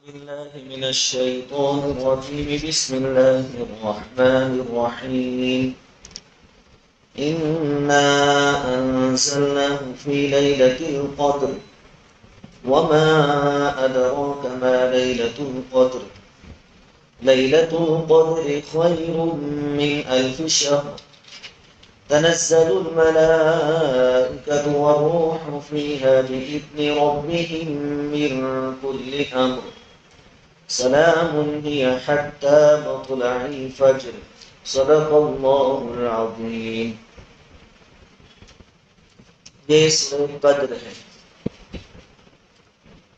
بالله من الشيطان الرجيم بسم الله الرحمن الرحيم إنا أنزلناه في ليلة القدر وما أدراك ما ليلة القدر ليلة القدر خير من 1000 شهر تنزل الملائكة والروح فيها بإذن ربهم من كل أمر سلام هي حتى مطلع الفجر صدق اللہ العظیم. یہ سورۃ قدر ہے.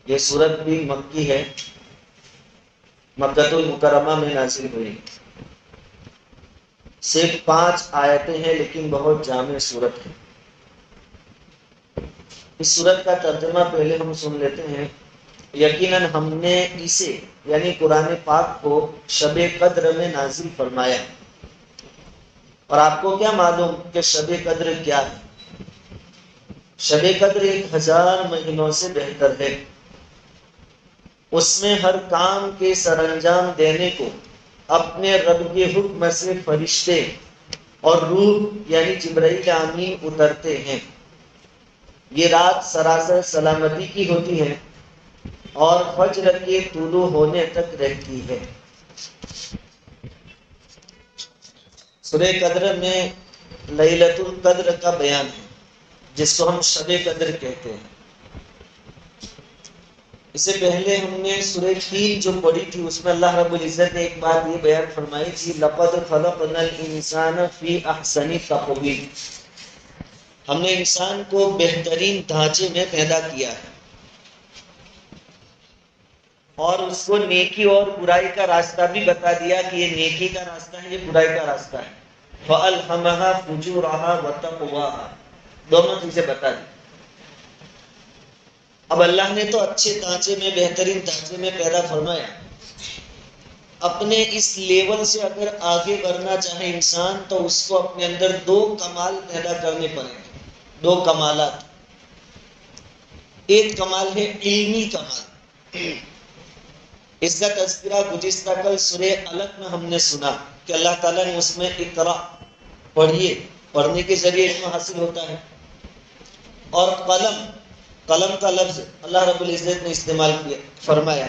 یہ سورت بھی مکی ہے، مکۃ المکرمہ میں نازل ہوئی. صرف 5 آیتیں ہیں لیکن بہت جامع سورت ہے. اس سورت کا ترجمہ پہلے ہم سن لیتے ہیں. یقیناً ہم نے اسے یعنی قرآن پاک کو شب قدر میں نازل فرمایا. اور آپ کو کیا معلوم کہ شب قدر کیا ہے؟ شب قدر 1000 مہینوں سے بہتر ہے. اس میں ہر کام کے سر انجام دینے کو اپنے رب کے حکم سے فرشتے اور روح یعنی جبرائیل امین اترتے ہیں. یہ رات سراسر سلامتی کی ہوتی ہے اور فجر کے طلوع ہونے تک رہتی ہے. سورہ قدر میں لیلۃ القدر کا بیان ہے، جس کو ہم شب قدر کہتے ہیں. اس سے پہلے ہم نے سورہ فیل جو پڑھی تھی، اس میں اللہ رب العزت نے ایک بات یہ بیان فرمائی تھی، لقد خلقنا الانسان فی احسن تقویم. ہم نے انسان کو بہترین ڈھانچے میں پیدا کیا ہے اور اس کو نیکی اور برائی کا راستہ بھی بتا دیا کہ یہ نیکی کا راستہ ہے، یہ برائی کا راستہ ہے. فَأَلْهَمَهَا فُجُورَهَا وَتَقْوَاهَا، دونوں چیزیں بتا دی. اب اللہ نے تو اچھے ڈھانچے میں، بہترین ڈھانچے میں پیدا فرمایا. اپنے اس لیول سے اگر آگے بڑھنا چاہے انسان تو اس کو اپنے اندر 2 کمال پیدا کرنے پڑیں گے. 2 کمالات. ایک کمال ہے علمی کمال. اس کا تذکرہ گزشتہ کل سورہ علق میں ہم نے سنا کہ اللہ تعالیٰ نے اس میں اقرا پڑھیے، پڑھنے کے ذریعے علم حاصل ہوتا ہے. اور قلم کا لفظ اللہ رب العزت نے استعمال کیا فرمایا،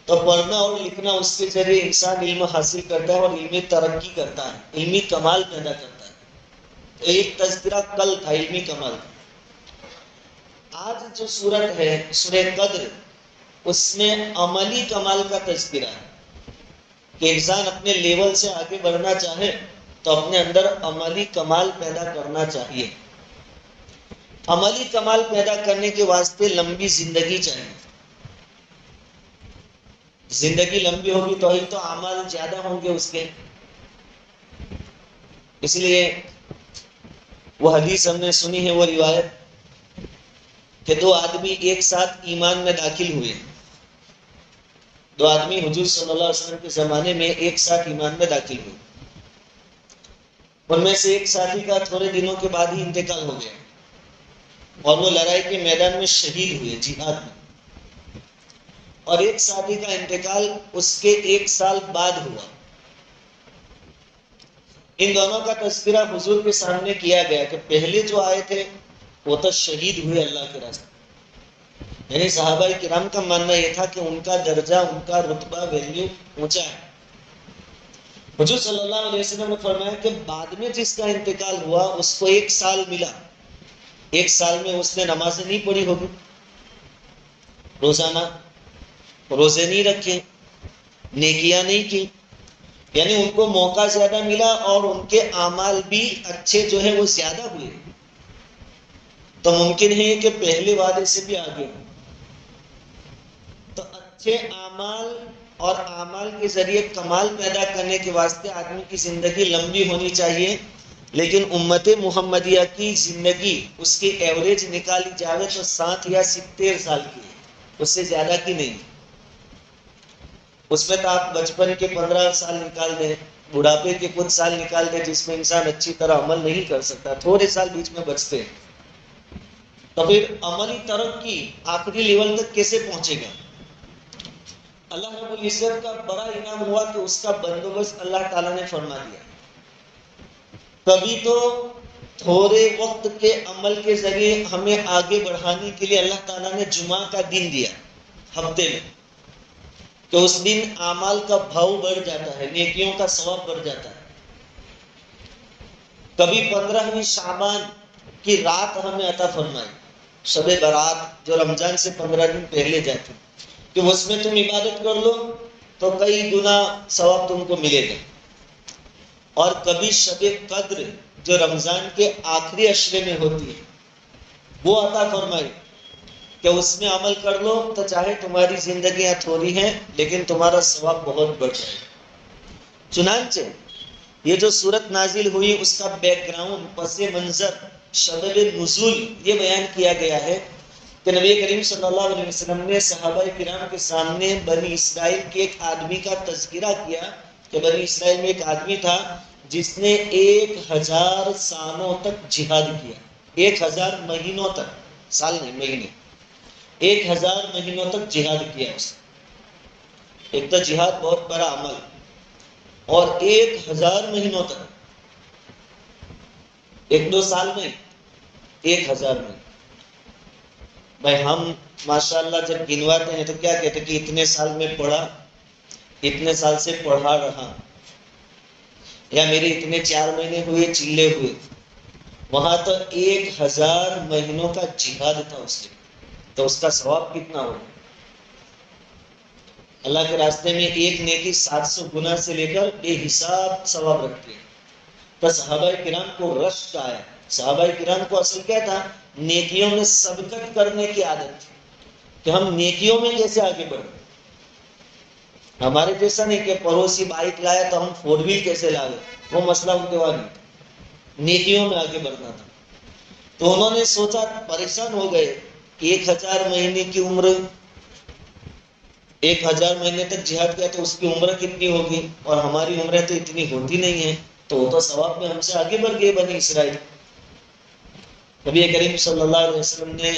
تو پڑھنا اور لکھنا اس کے ذریعے انسان علم حاصل کرتا ہے اور علمی ترقی کرتا ہے، علمی کمال پیدا کرتا ہے. تو ایک تذکرہ کل تھا، علمی کمال تھا. آج جو سورت ہے سورہ قدر، اس میں عملی کمال کا تذکرہ ہے کہ انسان اپنے لیول سے آگے بڑھنا چاہے تو اپنے اندر عملی کمال پیدا کرنا چاہیے. عملی کمال پیدا کرنے کے واسطے لمبی زندگی چاہیے. زندگی لمبی ہوگی تو ہی تو اعمال زیادہ ہوں گے اس کے. اس لیے وہ حدیث ہم نے سنی ہے، وہ روایت کہ 2 آدمی ایک ساتھ ایمان میں داخل ہوئے. 2 آدمی حضور صلی اللہ علیہ وسلم کے زمانے میں ایک ساتھ ایمان میں داخل ہوئے. ان میں سے ایک ساتھی کا تھوڑے دنوں کے بعد ہی انتقال ہو گیا اور وہ لڑائی کے میدان میں شہید ہوئے، جہاد میں. اور ایک ساتھی کا انتقال اس کے 1 سال بعد ہوا. ان دونوں کا تذکرہ حضور کے سامنے کیا گیا کہ پہلے جو آئے تھے وہ تو شہید ہوئے اللہ کے راستے. یعنی صحابہ کرام کا ماننا یہ تھا کہ ان کا درجہ، ان کا رتبہ، ویلیو اونچا ہے. حضور صلی اللہ علیہ وسلم نے فرمایا کہ بعد میں جس کا انتقال ہوا اس کو 1 سال ملا. 1 سال میں اس نے نمازیں نہیں پڑھی ہوگی، روزانہ روزے نہیں رکھے، نیکیاں نہیں کی، یعنی ان کو موقع زیادہ ملا اور ان کے اعمال بھی اچھے جو ہے وہ زیادہ ہوئے. تو ممکن ہے کہ پہلے وعدے سے بھی آگے ہو. تو اچھے اعمال اور اعمال کے ذریعے کمال پیدا کرنے کے واسطے آدمی کی زندگی لمبی ہونی چاہیے. لیکن امت محمدیہ کی زندگی اس کی ایوریج نکالی جائے تو 60 یا 70 سال کی ہے، اس سے زیادہ کی نہیں. اس میں تو آپ بچپن کے 15 سال نکال دیں، بڑھاپے کے کچھ سال نکال دیں جس میں انسان اچھی طرح عمل نہیں کر سکتا، تھوڑے سال بیچ میں بچتے ہیں. تو پھر عملی ترقی آخری لیول تک کیسے پہنچے گا؟ اللہ رب العزت کا بڑا انعام ہوا کہ اس کا بندوبست اللہ تعالیٰ نے فرما دیا. کبھی تو تھوڑے وقت کے عمل کے ذریعے ہمیں آگے بڑھانے کے لیے اللہ تعالیٰ نے جمعہ کا دن دیا ہفتے میں، کہ اس دن اعمال کا بھاؤ بڑھ جاتا ہے، نیکیوں کا ثواب بڑھ جاتا ہے. کبھی 15ویں شعبان کی رات ہمیں عطا فرمائی، شب برات جو رمضان سے 15 دن پہلے جاتی، کہ اس میں تم عبادت کر لو تو کئی گنا ثواب تم کو ملے گا. اور کبھی شب قدر جو رمضان کے آخری عشرے میں ہوتی ہے وہ عطا فرمائی، کہ اس میں عمل کر لو تو چاہے تمہاری زندگیاں تھوڑی ہیں لیکن تمہارا ثواب بہت بڑھ جائے. چنانچہ یہ جو سورت نازل ہوئی اس کا بیک گراؤنڈ، پس منظر، سبب نزول یہ بیان کیا گیا ہے کہ نبی کریم صلی اللہ علیہ وسلم نے صحابہ کرام کے سامنے بنی اسرائیل کے ایک آدمی کا تذکرہ کیا کہ بنی اسرائیل میں ایک آدمی تھا جس نے 1000 سالوں تک جہاد کیا. 1000 مہینوں تک، سال نہیں مہینے، 1000 مہینوں تک جہاد کیا اس نے. ایک تو جہاد بہت بڑا عمل، اور 1000 مہینوں تک، 1-2 سال میں 1000 میں. بھائی ہم ماشاءاللہ جب گنواتے ہیں تو کیا کہتے ہیں کہ اتنے سال میں پڑھا، اتنے سال سے پڑھا رہا، یا میرے اتنے 4 مہینے ہوئے چلے ہوئے. وہاں تو 1000 مہینوں کا جہاد تھا اس نے، تو اس کا ثواب کتنا ہوگا؟ اللہ کے راستے میں ایک نیکی 700 گنا سے لے کر بے حساب ثواب رکھتے ہیں. تو صحابہ کرام کو رشک آیا. صحابہ کرام کو اصل کیا تھا؟ نیکیوں میں سبقت کرنے کی عادت تھی کہ ہم نیکیوں میں کیسے آگے بڑھیں. ہمارے جیسا نہیں کہ پڑوسی بائک لایا تو ہم 4 وہیل کیسے لائے، وہ مسئلہ ان کے وہاں نہیں تھا، نیکیوں میں آگے بڑھنا تھا. تو انہوں نے سوچا، پریشان ہو گئے، 1000 مہینے کی عمر، 1000 مہینے تک جہاد کیا تو اس کی عمر کتنی ہوگی، اور ہماری عمریں تو اتنی ہوتی نہیں ہیں، تو وہ تو ثواب میں ہم سے آگے بڑھ گئے بنی اسرائیل. نبی کریم صلی اللہ علیہ وسلم نے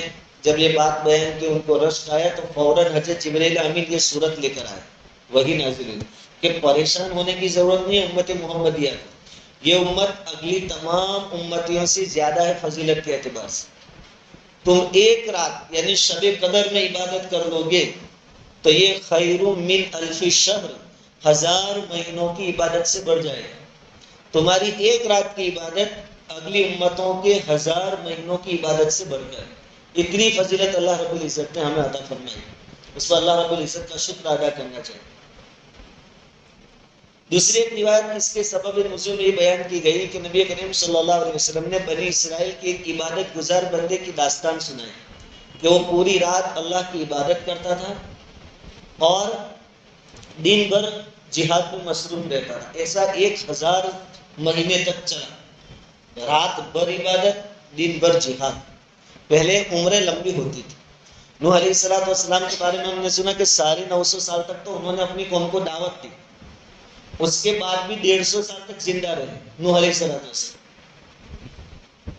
جب یہ بات بیان کی ان کو رشک آیا تو فوراً حضرت جبرائیل امین یہ صورت لے کر آئے، وہی نازل ہوئی کہ پریشان ہونے کی ضرورت نہیں ہے امت محمدیہ. یہ امت اگلی تمام امتیوں سے زیادہ ہے فضیلت کے اعتبار سے. تم ایک رات یعنی شب قدر میں عبادت کر لو گے تو یہ خیر من 1000 شہر، 1000 مہینوں کی عبادت سے بڑھ جائے گا. تمہاری ایک رات کی عبادت اگلی امتوں کے 1000 مہینوں کی عبادت سے بڑھ کر. اتنی فضیلت اللہ رب العزت نے ہمیں عطا فرمائی، اس پر اللہ رب العزت کا شکر ادا کرنا چاہیے. دوسری ایک روایت میں اس کے سبب نزول یہ بیان کی گئی کہ نبی کریم صلی اللہ علیہ وسلم نے بنی اسرائیل کے ایک عبادت گزار بندے کی داستان سنائی کہ وہ پوری رات اللہ کی عبادت کرتا تھا اور دن بھر جہاد میں مصروف رہتا تھا. ایسا 1000 مہینے تک چلا، رات بھر عبادت، دن بھر جہاد. پہلے عمریں لمبی ہوتی تھی. نوح علیہ السلام کے بارے میں ہم نے سنا کہ 950 سال تک تو انہوں نے اپنی قوم کو دعوت دی، اس کے بعد بھی 150 سال تک زندہ رہے نوح علیہ السلام.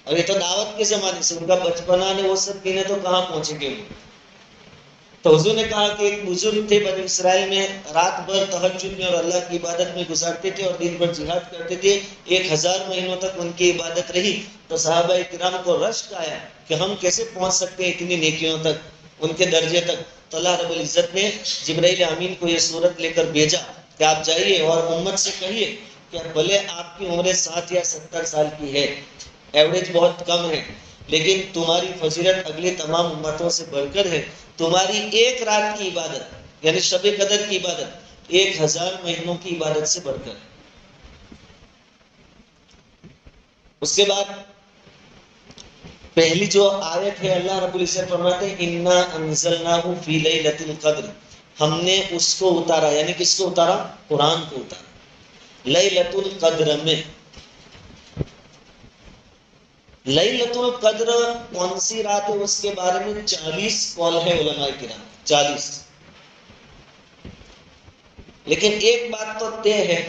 اور یہ تو دعوت کے زمانے سے، ان کا بچپنا نے وہ سب پینے تو کہاں پہنچے گے. تو حضور نے کہا کہ ایک بزرگ تھے بنی اسرائیل میں، رات بھر تہجد میں اور اللہ کی عبادت میں گزارتے تھے اور دن بھر جہاد کرتے تھے. 1000 مہینوں تک ان کی عبادت رہی. تو صحابہ کرام کو رشک آیا کہ ہم کیسے پہنچ سکتے ہیں اتنی نیکیوں تک، ان کے درجے تک. تو اللہ رب العزت نے جبرائیل امین کو یہ صورت لے کر بھیجا کہ آپ جائیے اور امت سے کہیے کہ بھلے آپ کی عمریں 60 یا 70 سال کی ہے، ایوریج بہت کم ہے، لیکن تمہاری فضیلت اگلی تمام امتوں سے بڑھ کر ہے. تمہاری ایک رات کی عبادت یعنی شب قدر کی عبادت 1000 مہینوں کی عبادت سے بڑھ کر. اس کے بعد پہلی جو آیت ہے اللہ رب العزت فرماتے ہیں انا انزلناہ فی لیلۃ القدر، ہم نے اس کو اتارا، یعنی کس کو اتارا؟ قرآن کو اتارا لیلۃ القدر میں. لیلۃ القدر کون سی رات ہے اس کے بارے میں 40 قول ہے علماء کرام، 40. لیکن ایک بات تو طے ہے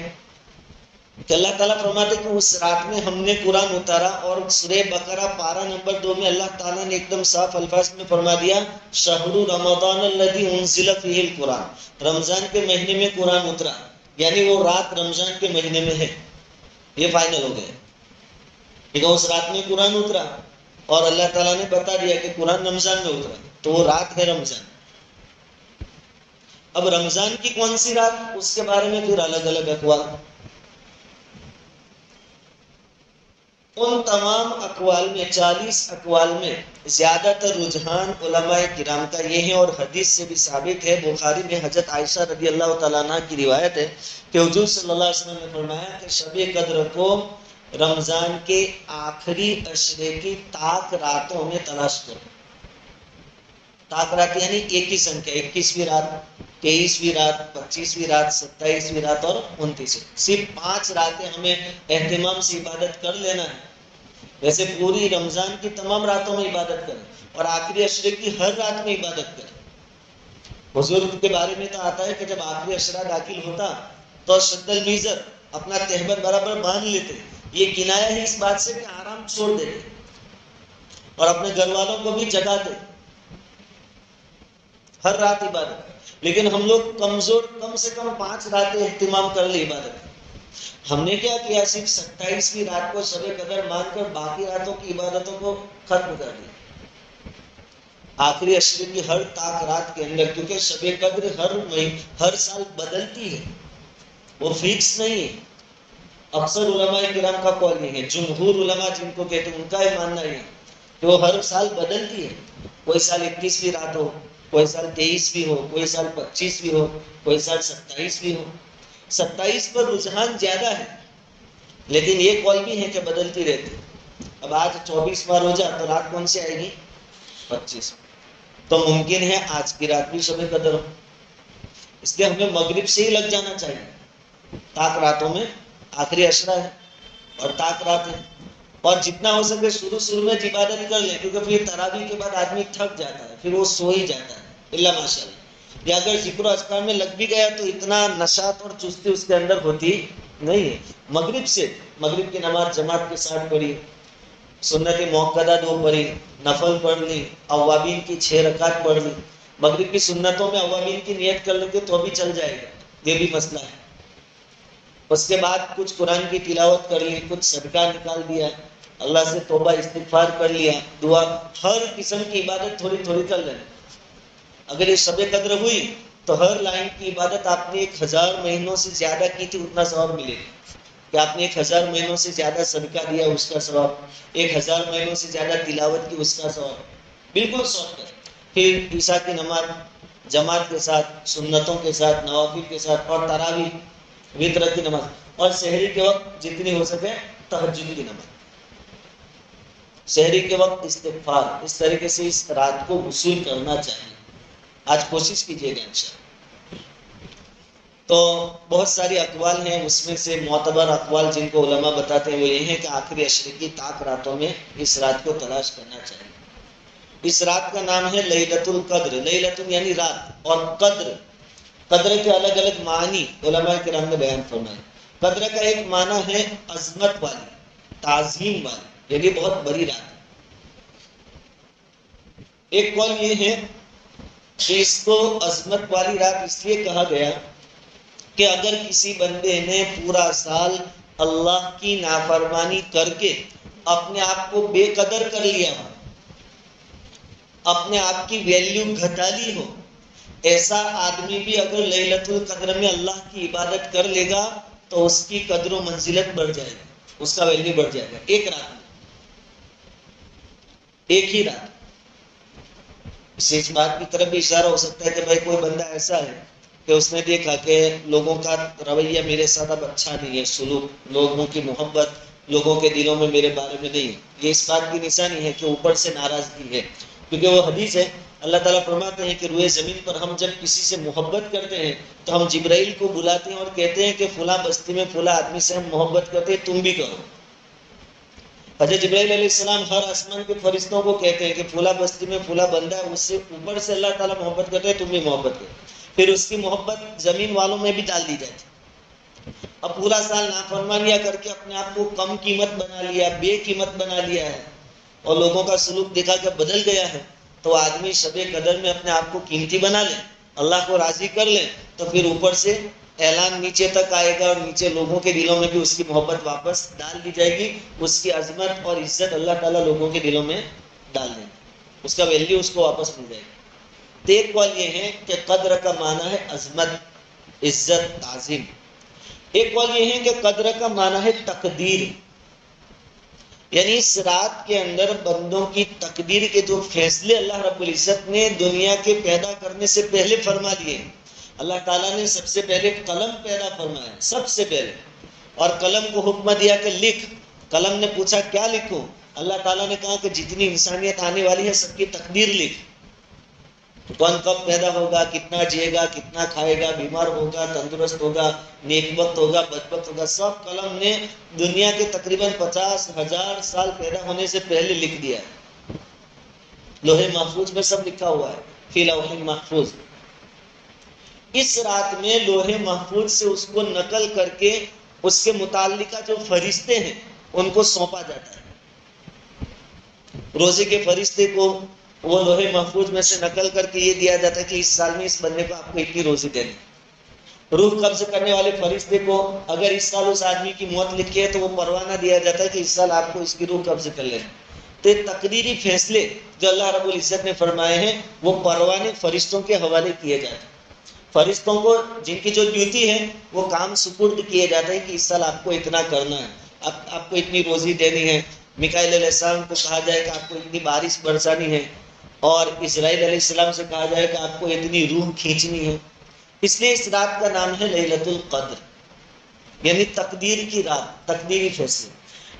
کہ اللہ تعالیٰ فرماتے کہ اس رات میں ہم نے قرآن اتارا، اور سورہ بقرہ پارہ نمبر 2 میں اللہ تعالیٰ نے ایک دم صاف الفاظ میں فرما دیا شہر رمضان الذی انزل فیہ القرآن، رمضان کے مہینے میں قرآن اترا، یعنی وہ رات رمضان کے مہینے میں ہے، یہ فائنل ہو گیا کہ اس رات میں قرآن اترا، اور اللہ تعالیٰ نے بتا دیا کہ قرآن رمضان میں اترا، تو وہ رات ہے رمضان۔ اب رمضان کی کون سی رات، اس کے بارے میں پھر الگ الگ اقوال۔ ان تمام اقوال میں 40 اقوال میں زیادہ تر رجحان علماء کرام کا یہ ہے، اور حدیث سے بھی ثابت ہے، بخاری میں حضرت عائشہ رضی اللہ تعالیٰ عنہ کی روایت ہے کہ حضور صلی اللہ علیہ وسلم نے فرمایا کہ شب قدر کو رمضان کے آخری عشرے کی طاق راتوں میں تلاش کرو۔ طاق رات یعنی ایک ہی سنکھیا، 21ویں رات، 23ویں رات، 25ویں رات، 27ویں رات اور 29ویں، صرف 5 راتیں ہمیں اہتمام سے عبادت کر لینا ہے۔ ویسے پوری رمضان کی تمام راتوں میں عبادت کریں، اور آخری عشرے کی ہر رات میں عبادت کریں۔ حضور کے بارے میں تو آتا ہے کہ جب آخری عشرہ داخل ہوتا تو شد المیزر، اپنا تہبند برابر باندھ لیتے، یہ کنایا ہے اس بات سے کہ آرام چھوڑ دیتے، اور اپنے گھر والوں کو بھی جگاتے، ہر رات عبادت۔ لیکن ہم لوگ کمزور، کم سے کم 5 راتیں اہتمام کر لی عبادت۔ ہم نے کیا کیا، صرف 27ویں رات کو شب قدر مان کر باقی راتوں کی عبادتوں کو ختم کر دیا۔ آخری عشرے کی ہر طاق رات کے اندر، کیونکہ شب قدر ہر سال بدلتی ہے، وہ فکس نہیں ہے۔ اکثر علماء کرام کا قول یہ ہے، جمہور علماء جن کو کہتے ہیں ان کا یہ ماننا ہے کہ وہ ہر سال بدلتی ہے۔ کوئی سال 21ویں رات ہو، کوئی سال 23ویں ہو، کوئی سال 25ویں ہو، کوئی سال 27ویں ہو۔ 27 پر رجحان زیادہ ہے، لیکن یہ قول بھی ہے کہ بدلتی رہتی۔ اب آج 24واں روزہ، تو رات کون سی آئے گی، 25، تو ممکن ہے آج کی رات بھی شب قدر ہو۔ اس لیے ہمیں مغرب سے ہی لگ جانا چاہیے۔ طاق راتوں میں آخری عشرہ ہے اور طاق رات ہے، اور جتنا ہو سکے شروع میں عبادت کر لیں، کیونکہ پھر تراویح کے بعد آدمی تھک جاتا ہے، پھر وہ سو ہی جاتا ہے، اللہ ماشاء اللہ۔ یا اگر ذکر و اذکار میں لگ بھی گیا تو اتنا نشاط اور چستی اس کے اندر ہوتی نہیں ہے۔ مغرب کی نماز جماعت کے ساتھ پڑھی، سنت موقدہ 2 پڑھی، نفل پڑھ لی، اوابین کی 6 رکعت پڑھ لی۔ مغرب کی سنتوں میں اوابین کی نیت کر لیں تو بھی چل جائے گا، یہ بھی مسئلہ ہے۔ اس کے بعد کچھ قرآن کی تلاوت کر لی، کچھ صدقہ نکال دیا، اللہ سے توبہ استغفار کر لیا، دعا، ہر قسم کی عبادت تھوڑی تھوڑی کر لینا۔ اگر یہ شب قدر ہوئی تو ہر لائن کی عبادت آپ نے 1000 مہینوں سے زیادہ کی تھی اتنا ثواب ملے گا، کہ آپ نے 1000 مہینوں سے زیادہ صدقہ دیا اس کا ثواب، 1000 مہینوں سے زیادہ تلاوت کی اس کا ثواب، بالکل سوچ کر۔ پھر عشاء کی نماز جماعت کے ساتھ، سنتوں کے ساتھ، نوافل کے ساتھ، اور تراویح، وتر کی نماز، اور سحری کے وقت جتنی ہو سکے تہجد کی نماز، سحری کے وقت استغفار، اس طریقے سے اس رات کو وصول کرنا چاہیے۔ آج کوشش کیجیے گا انشاءاللہ۔ تو بہت ساری اقوال ہیں، اس میں سے معتبر اقوال جن کو علماء بتاتے ہیں وہ یہ ہیں کہ آخری عشرے کی طاق راتوں میں اس رات کو تلاش کرنا چاہیے۔ اس رات کا نام ہے لیلۃ القدر، لیلۃ یعنی رات، اور قدر کے الگ الگ معنی علماء کرام نے بیان فرمائے۔ قدر کا ایک معنی ہے عظمت والی، تعظیم والی، یعنی بہت بڑی رات۔ ایک قول یہ ہے کہ اس کو عظمت والی رات اس لیے کہا گیا کہ اگر کسی بندے نے پورا سال اللہ کی نافرمانی کر کے اپنے آپ کو بے قدر کر لیا ہو، اپنے آپ کی ویلیو گھٹا لی ہو، ایسا آدمی بھی اگر لیلۃ القدر میں اللہ کی عبادت کر لے گا تو اس کی قدر و منزلت بڑھ جائے گی، اس کا ویلیو بڑھ جائے گا، ایک رات میں، ایک ہی رات۔ اس بات کی طرف بھی اشارہ ہو سکتا ہے کہ بھائی کوئی بندہ ایسا ہے کہ اس نے دیکھا کہ لوگوں کا رویہ میرے ساتھ اب اچھا نہیں ہے، سلوک، لوگوں کی محبت لوگوں کے دلوں میں میرے بارے میں نہیں ہے، یہ اس بات کی نشانی ہے کہ اوپر سے ناراضگی ہے، کیونکہ وہ حدیث ہے، اللہ تعالیٰ فرماتے ہیں کہ روئے زمین پر ہم جب کسی سے محبت کرتے ہیں تو ہم جبرائیل کو بلاتے ہیں اور کہتے ہیں کہ فلاں بستی میں فلاں آدمی سے ہم محبت کرتے ہیں، تم بھی کرو۔ حضرت جبرائیل علیہ السلام ہر آسمان کے فرشتوں کو کہتے ہیں کہ فلاں بستی میں فلاں بندہ ہے، اس سے اوپر سے اللہ تعالیٰ محبت کرتے ہیں، تم بھی محبت کرو، پھر اس کی محبت زمین والوں میں بھی ڈال دی جاتی۔ اب پورا سال نافرمانیاں کر کے اپنے آپ کو کم قیمت بنا لیا، بے قیمت بنا لیا ہے، اور لوگوں کا سلوک دیکھا کہ بدل گیا ہے، تو آدمی شب قدر میں اپنے آپ کو قیمتی بنا لے، اللہ کو راضی کر لے، تو پھر اوپر سے اعلان نیچے تک آئے گا، اور نیچے لوگوں کے دلوں میں بھی اس کی محبت واپس ڈال دی جائے گی، اس کی عظمت اور عزت اللہ تعالیٰ لوگوں کے دلوں میں ڈال دیں گے، اس کا ویلیو اس کو واپس مل جائے گی۔ تو ایک قول یہ ہے کہ قدر کا معنی ہے عظمت، عزت، تعظیم۔ ایک قول یہ ہے کہ قدر کا معنی ہے تقدیر، یعنی اس رات کے اندر بندوں کی تقدیر کے جو فیصلے اللہ رب العزت نے دنیا کے پیدا کرنے سے پہلے فرما دیے۔ اللہ تعالیٰ نے سب سے پہلے قلم پیدا فرمایا، سب سے پہلے، اور قلم کو حکم دیا کہ لکھ۔ قلم نے پوچھا کیا لکھوں؟ اللہ تعالیٰ نے کہا کہ جتنی انسانیت آنے والی ہے سب کی تقدیر لکھ، کون کب پیدا ہوگا، کتنا جیے گا، کتنا کھائے گا، بیمار ہوگا، تندرست ہوگا، نیک وقت ہوگا، بدبخت ہوگا، سب قلم نے دنیا کے تقریباً 50,000 سال پیدا ہونے سے پہلے لکھ دیا ہے۔ لوح محفوظ میں سب لکھا ہوا ہے، فی لوح محفوظ۔ اس رات میں لوح محفوظ سے اس کو نقل کر کے اس کے متعلقہ جو فرشتے ہیں ان کو سونپا جاتا ہے۔ روزے کے فرشتے کو وہ لوح محفوظ میں سے نقل کر کے یہ دیا جاتا ہے کہ اس سال میں اس بندے کو آپ کو اتنی روزی دینی۔ روح قبض کرنے والے فرشتے کو اگر اس سال اس آدمی کی موت لکھی ہے تو وہ پروانہ دیا جاتا ہے کہ اس سال آپ کو اس کی روح قبض کر لینا۔ تو تقدیری فیصلے جو اللہ رب العزت نے فرمائے ہیں وہ پروانے فرشتوں کے حوالے کیے جاتے ہیں۔ فرشتوں کو جن کی جو ڈیوٹی ہے وہ کام سپرد کیے جاتے ہیں کہ اس سال آپ کو اتنا کرنا ہے، آپ کو اتنی روزی دینی ہے۔ میکائیل علیہ السلام کو کہا جائے کہ آپ کو اتنی بارش برسانی ہے، اور اسرائیل علیہ السلام سے کہا جائے کہ آپ کو اتنی روح کھینچنی ہے۔ اس لیے اس رات کا نام ہے لیلۃ القدر، یعنی تقدیر کی رات، تقدیری فیصلے۔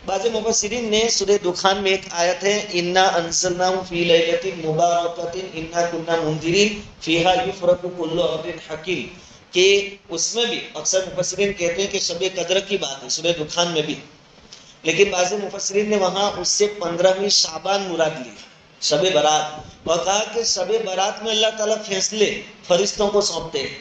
بعض مفسرین نے سورہ دخان میں ایک آیت ہے انا انزلناہ فی لیلۃ مبارکۃ انا کنا منذرین فیہا یفرق کل امر حکیم، کہ اس میں بھی اکثر مفسرین کہتے ہیں کہ شب قدر کی بات ہے سورہ دخان میں بھی، لیکن بعض مفسرین نے وہاں اس سے 15ویں شعبان مراد لی، شب برات، اور کہا کہ شب برات میں اللہ تعالیٰ فیصلے فرشتوں کو سونپتے ہیں۔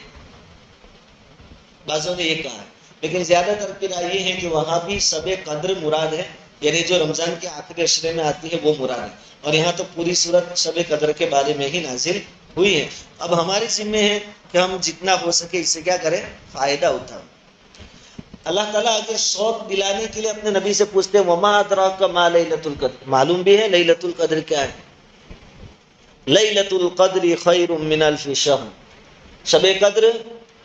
بعضوں نے یہ کہا ہے، لیکن زیادہ تر کی رائے یہ ہے کہ وہاں بھی شب قدر مراد ہے، یعنی جو رمضان کے آخری عشرے میں آتی ہے وہ مراد ہے، اور یہاں تو پوری صورت شب قدر کے بارے میں ہی نازل ہوئی ہے۔ اب ہماری ذمہ ہے کہ ہم جتنا ہو سکے اس سے کیا کریں، فائدہ اٹھائیں۔ اللہ تعالیٰ اگر شوق دلانے کے لیے اپنے نبی سے پوچھتے ہیں وما ادراک ما لیلۃ القدر، معلوم بھی ہے لیلۃ القدر کیا ہے؟ لیلۃ القدر خیر من الف شہر، شب قدر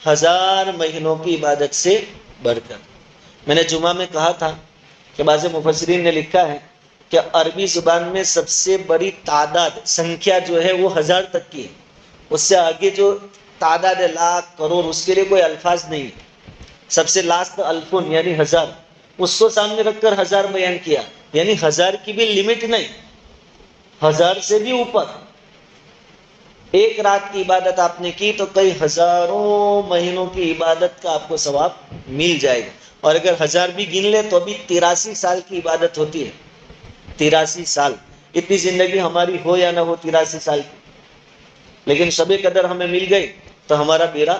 1000 مہینوں کی عبادت سے بڑھ کر۔ میں نے جمعہ میں کہا تھا کہ بعض مفسرین نے لکھا ہے کہ عربی زبان میں سب سے بڑی تعداد، سنکھیا جو ہے وہ 1000 تک کی ہے، اس سے آگے جو تعداد لاکھ کروڑ اس کے لیے کوئی الفاظ نہیں ہے۔ سب سے لاسٹ الفن یعنی 1000، اس کو سامنے رکھ کر 1000 بیان کیا، یعنی 1000 کی بھی لمٹ نہیں، 1000 سے بھی اوپر۔ ایک رات کی عبادت آپ نے کی تو کئی ہزاروں مہینوں کی عبادت کا آپ کو ثواب مل جائے گا، اور اگر 1000 بھی گن لے تو بھی 83 سال کی عبادت ہوتی ہے۔ 83 سال، اتنی زندگی ہماری ہو یا نہ ہو 83 سال کی، لیکن شب قدر ہمیں مل گئی تو ہمارا بیڑا،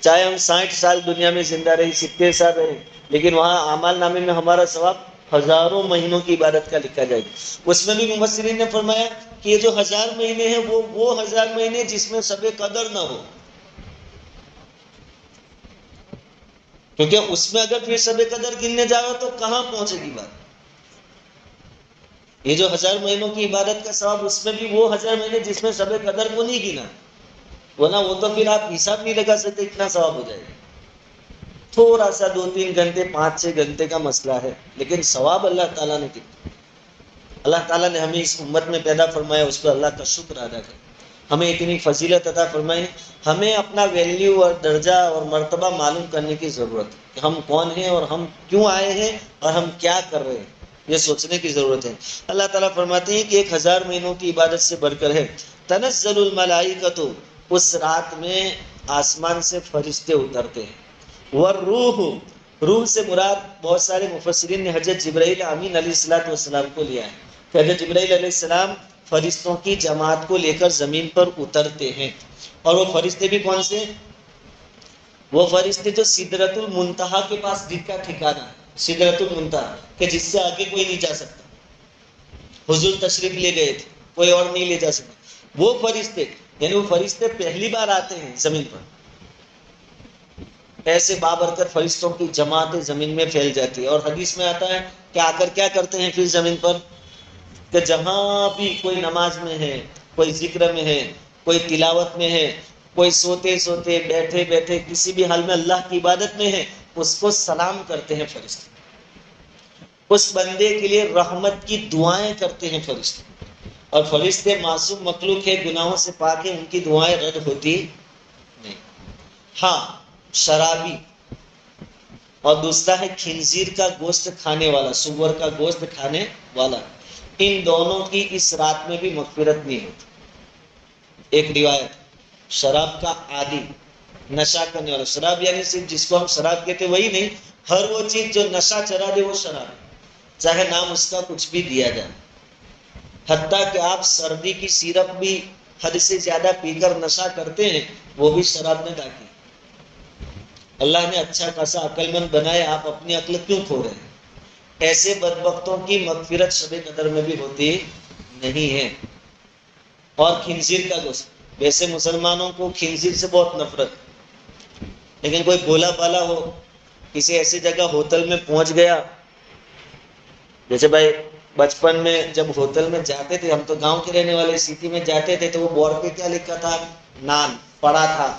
چاہے ہم 60 سال دنیا میں زندہ رہے، 70 سال رہے، لیکن وہاں اعمال نامے میں ہمارا ثواب ہزاروں مہینوں کی عبادت کا لکھا جائے گا۔ اس میں بھی مفسرین نے فرمایا کہ یہ جو 1000 مہینے ہیں وہ 1000 مہینے جس میں شب قدر نہ ہو، کیونکہ اس میں اگر پھر شب قدر گننے جاؤ تو کہاں پہنچے گی بات۔ یہ جو 1000 مہینوں کی عبادت کا ثواب، اس میں بھی وہ 1000 مہینے جس میں شب قدر کو نہیں گنا، ورنہ وہ تو پھر آپ حساب نہیں لگا سکتے اتنا ثواب ہو جائے گا۔ تھوڑا سا 2-3 گھنٹے 5-6 گھنٹے کا مسئلہ ہے، لیکن ثواب اللہ تعالیٰ نے کتنا، اللہ تعالیٰ نے ہمیں اس امت میں پیدا فرمایا، اس پر اللہ کا شکر ادا کریں، ہمیں اتنی فضیلت عطا فرمائے۔ ہمیں اپنا ویلیو اور درجہ اور مرتبہ معلوم کرنے کی ضرورت ہے کہ ہم کون ہیں اور ہم کیوں آئے ہیں اور ہم کیا کر رہے ہیں، یہ سوچنے کی ضرورت ہے۔ اللہ تعالیٰ فرماتے ہیں کہ 1000 مہینوں کی عبادت سے بڑھ کر ہے۔ تنزل الملائکۃ، اس رات میں آسمان سے فرشتے اترتے ہیں۔ والروح، روح سے مراد بہت سارے مفسرین نے حضرت جبرائیل امین علیہ السلام کو لیا ہے کہ حضرت جبرائیل علیہ السلام فرشتوں کی جماعت کو لے کر زمین پر اترتے ہیں، اور وہ فرشتے بھی کون سے؟ وہ فرشتے جو سدرۃ المنتہا کے پاس جن کا ٹھکانہ ہے، سدرۃ المنتہا کہ جس سے آگے کوئی نہیں جا سکتا، حضور تشریف لے گئے تھے، کوئی اور نہیں لے جا سکتا، وہ فرشتے، یعنی وہ فرشتے پہلی بار آتے ہیں زمین پر، ایسے بابرکت فرشتوں کی جماعتیں زمین میں پھیل جاتی ہے۔ اور حدیث میں آتا ہے کہ آ کر کیا کرتے ہیں پھر زمین پر، کہ جہاں بھی کوئی نماز میں ہے، کوئی ذکر میں ہے، کوئی تلاوت میں ہے، کوئی سوتے سوتے بیٹھے بیٹھے کسی بھی حال میں اللہ کی عبادت میں ہے، اس کو سلام کرتے ہیں فرشتے، اس بندے کے لیے رحمت کی دعائیں کرتے ہیں فرشتے۔ اور فرشتے معصوم مخلوق ہے، گناہوں سے پاک ہے، ان کی دعائیں رد ہوتی نہیں۔ ہاں، شرابی اور دوسرا ہے خنزیر کا گوشت کھانے والا، سور کا گوشت کھانے والا، ان دونوں کی اس رات میں بھی مغفرت نہیں ہوتی۔ ایک روایت، شراب کا عادی، نشہ کرنے والا، شراب یعنی صرف جس کو ہم شراب کہتے وہی نہیں، ہر وہ چیز جو نشہ چڑھا دے وہ شراب ہے، چاہے نام اس کا کچھ بھی دیا جائے، حتیٰ کہ آپ سردی کی سیرپ بھی حد سے زیادہ پی کر نشہ کرتے ہیں، وہ بھی شراب میں داخل۔ اللہ نے اچھا خاصا عقل مند بنایا، آپ اپنی عقل کیوں کھو رہے ہیں؟ ایسے بدبختوں کی مغفرت شب قدر میں بھی ہوتی نہیں ہے۔ اور خنزیر کا گوشت، ویسے مسلمانوں کو خنزیر سے بہت نفرت، لیکن کوئی بولا بالا ہو، کسی ایسی جگہ ہوٹل میں پہنچ گیا، جیسے بھائی بچپن میں جب ہوٹل میں جاتے تھے، ہم تو گاؤں کے رہنے والے، سٹی میں جاتے تھے تو وہ بورڈ پہ کیا لکھا تھا؟ نان، پراٹھا،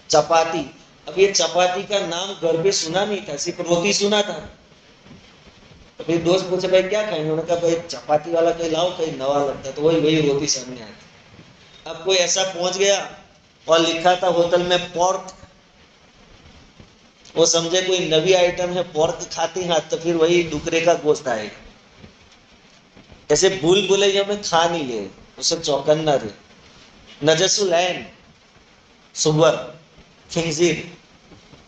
چپاتی۔ اب یہ چپاتی کا نام گھر پہ سنا نہیں تھا، صرف روٹی سنا تھا۔ تو پھر دوست پوچھے بھائی کیا کھائیں گے، انہوں نے کہا بھائی چپاتی والا کہیں لاؤ، کہیں نوا لگتا ہے، تو وہی روٹی سامنے آتی۔ اب کوئی ایسا پہنچ گیا اور لکھا تھا ہوٹل میں پورک، وہ سمجھے کوئی نئی آئٹم ہے، پورک کھاتے ہیں تو پھر وہی ڈکرے کا گوشت آئے گا۔ ایسے بھول بھلیا میں کھا نہیں لے، اسے چوکن نہ رہے۔ نجس العین، سور، خنزیر،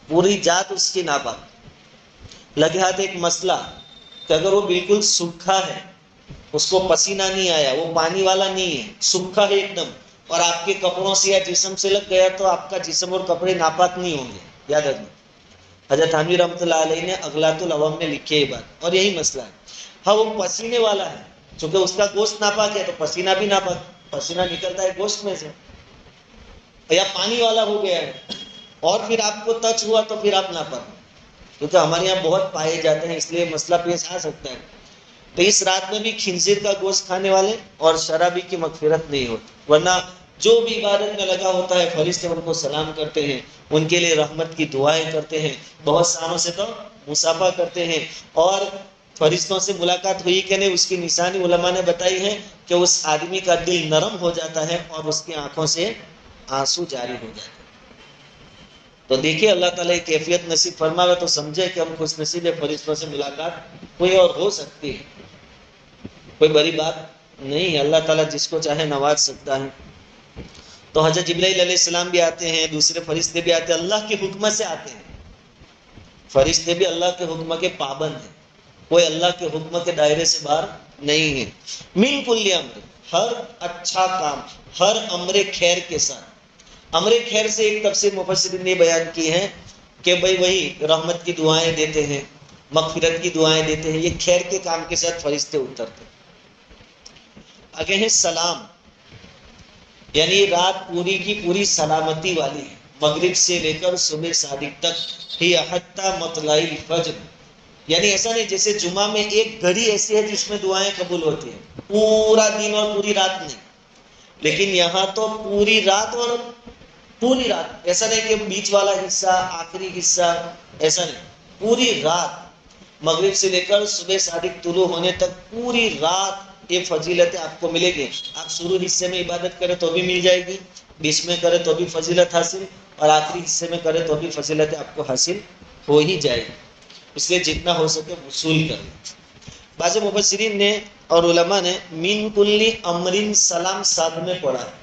پوری جات اس کی ناپاک۔ لگے ہاتھ ایک مسئلہ کہ اگر وہ بالکل سوکھا ہے، اس کو پسینہ نہیں آیا، وہ پانی والا نہیں ہے، سوکھا ہے ایک دم، اور آپ کے کپڑوں سے یا جسم سے لگ گیا، تو آپ کا جسم اور کپڑے ناپاک نہیں ہوں گے، یاد رکھنا۔ حضرت تھانوی رحمۃ اللہ علیہ نے اغلاط العوام میں لکھی ہے یہ بات، اور یہی مسئلہ ہے۔ ہاں وہ پسینے والا ہے، چونکہ اس کا گوشت ناپاک ہے تو پسینہ بھی ناپاک، پسینہ نکلتا ہے گوشت میں سے، یا پانی والا ہو گیا ہے اور پھر آپ کو ٹچ ہوا تو پھر آپ ناپاک، کیونکہ ہمارے یہاں بہت پائے جاتے ہیں، اس لیے مسئلہ پیش آ سکتا ہے۔ تو اس رات میں بھی خنزیر کا گوشت کھانے والے اور شرابی کی مغفرت نہیں ہوتی، ورنہ جو بھی عبادت میں لگا ہوتا ہے فرشتے ان کو سلام کرتے ہیں، ان کے لیے رحمت کی دعائیں کرتے ہیں، بہت سالوں سے تو مصافحہ کرتے ہیں۔ اور فرشتوں سے ملاقات ہوئی کہ نہیں، اس کی نشانی علماء نے بتائی ہے کہ اس آدمی کا دل نرم ہو جاتا ہے اور اس کی آنکھوں سے آنسو جاری ہو جاتے ہیں۔ تو دیکھیے اللہ تعالیٰ کی کیفیت نصیب فرماوے تو سمجھے کہ ہم خوش نصیب ہے، فرشتوں سے ملاقات کوئی اور ہو سکتی ہے، کوئی بڑی بات نہیں ہے، اللہ تعالیٰ جس کو چاہے نواز سکتا ہے۔ تو حضرت جبرائیل علیہ السلام بھی آتے ہیں، دوسرے فرشتے بھی آتے ہیں، اللہ کے حکم سے آتے ہیں۔ فرشتے بھی اللہ کے حکم کے پابند ہیں، کوئی اللہ کے حکم کے دائرے سے باہر نہیں ہے۔ من کل امر، ہر اچھا کام، ہر امر خیر کے ساتھ۔ امر خیر سے ایک تفسیر مفسرین نے بیان کی ہے کہ بھائی وہی رحمت کی دعائیں دیتے ہیں، مغفرت کی دعائیں دیتے ہیں، یہ خیر کے کام کے ساتھ فرشتے اترتے ہیں۔ آگے ہے سلام، یعنی رات پوری کی پوری سلامتی والی ہے، مغرب سے لے کر صبح صادق تک، ہی حتی مطلع الفجر، یعنی ایسا نہیں جیسے جمعہ میں ایک گھڑی ایسی ہے جس میں دعائیں قبول ہوتی ہیں، پورا دن اور پوری رات نہیں، لیکن یہاں تو پوری رات اور پوری رات، ایسا نہیں کہ بیچ والا حصہ، آخری حصہ، ایسا نہیں، پوری رات، مغرب سے لے کر صبح صادق طلوع ہونے تک پوری رات یہ فضیلتیں آپ کو ملے گی۔ آپ شروع حصے میں عبادت کریں تو بھی مل جائے گی، بیچ میں کریں تو بھی فضیلت حاصل، اور آخری حصے میں کریں تو بھی فضیلتیں آپ کو حاصل ہو ہی جائے گی، اس لیے جتنا ہو سکے وصول کریں۔ بعض مفسرین نے اور علماء نے من کل امرن سلام ساتھ میں پڑھا ہے۔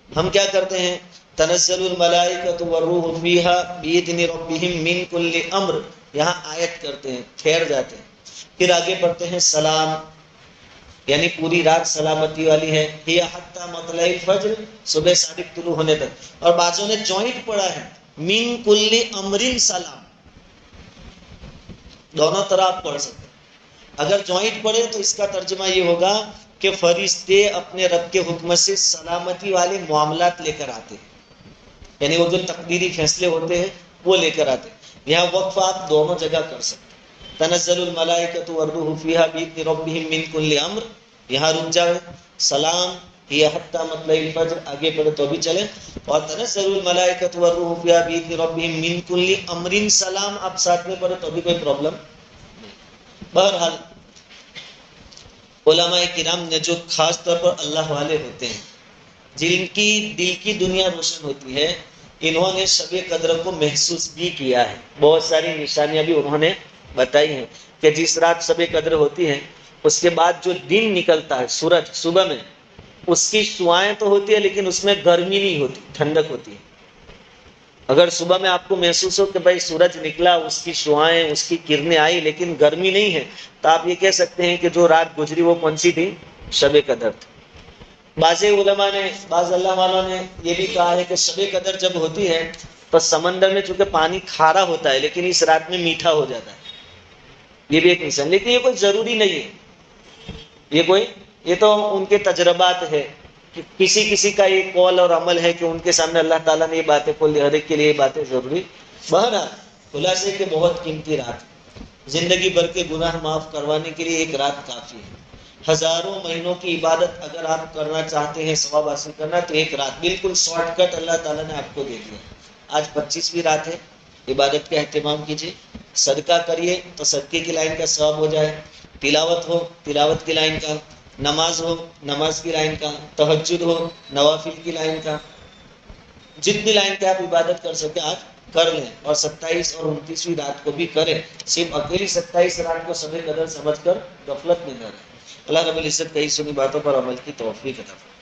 ہم کیا کرتے ہیں، تنزل الملائکۃ والروح فیہا باذن ربہم من کل امر، یہاں آیت کرتے ہیں، ٹھہر جاتے ہیں، پھر آگے پڑھتے ہیں سلام، یعنی پوری رات سلامتی والی ہے. ہی حتی مطلع الفجر، صبح صادق طلوع ہونے تک. اور بعضوں نے جوائنٹ پڑھا ہے من کل امر سلام، دونوں طرح آپ پڑھ سکتے ہیں. اگر جوائنٹ پڑھے تو اس کا ترجمہ یہ ہوگا کہ فرشتے اپنے رب کے حکم سے سلامتی والے معاملات لے کر آتے ہیں، یعنی وہ جو تقدیری فیصلے ہوتے ہیں وہ لے کر آتے ہیں. یہاں وقف آپ دونوں جگہ کر سکتے ہیں. تنزل الملائکۃ والروح فیہا بإذن ربہم من کل امر، یہاں رک جائے. سلام ہی حتی مطلع الفجر آگے پڑھے تو بھی چلے. اور تنزل الملائکۃ والروح فیہا بإذن ربہم من کل امر سلام آپ ساتھ میں پڑھے تو بھی کوئی پرابلم نہیں. بہرحال علماء کرام نے جو خاص طور پر اللہ والے ہوتے ہیں، جن کی دل کی دنیا روشن ہوتی ہے، انہوں نے شب قدر کو محسوس بھی کیا ہے. بہت ساری نشانیاں بھی انہوں نے بتائی ہیں کہ جس رات شب قدر ہوتی ہے اس کے بعد جو دن نکلتا ہے سورج صبح میں، اس کی شعائیں تو ہوتی ہے لیکن اس میں گرمی نہیں ہوتی، ٹھنڈک ہوتی ہے. اگر صبح میں آپ کو محسوس ہو کہ بھائی سورج نکلا، اس کی شعائیں، اس کی کرنیں آئی لیکن گرمی نہیں ہے، تو آپ یہ کہہ سکتے ہیں کہ جو رات گزری وہ کون سی تھی؟ شب قدر تھی. بعض علماء نے، بعض اللہ والوں نے یہ بھی کہا ہے کہ شب قدر جب ہوتی ہے تو سمندر میں چونکہ پانی کھارا ہوتا ہے لیکن اس رات میں میٹھا ہو جاتا ہے. یہ بھی ایک نشان، لیکن یہ کوئی ضروری نہیں ہے. یہ تو ان کے تجربات ہے کہ کسی کسی کا یہ قول اور عمل ہے کہ ان کے سامنے اللہ تعالیٰ نے یہ باتیں کھول دی، ہر ایک کے لیے یہ باتیں ضروری. بہرحال خلاصے کہ بہت قیمتی رات، زندگی بھر کے گناہ معاف کروانے کے لیے ایک رات کافی ہے. ہزاروں مہینوں کی عبادت اگر آپ کرنا چاہتے ہیں، ثواب حاصل کرنا، تو ایک رات بالکل شارٹ کٹ اللہ تعالیٰ نے آپ کو دے دیا. آج 25ویں رات ہے، عبادت کا اہتمام کیجیے. صدقہ کریے تو صدقے کی لائن کا ثواب ہو جائے، تلاوت ہو تلاوت کی لائن کا، نماز ہو نماز کی لائن کا، تہجد ہو نوافل کی لائن کا، جتنی لائن کے آپ عبادت کر سکتے آج کر لیں. اور 27 اور 29ویں رات کو بھی کریں. صرف اکیلی 27 رات کو شب قدر سمجھ کر غفلت میں نہ رہیں. اللہ رب العزت کئی سنی باتوں پر عمل کی توفیق عطا فرمائے.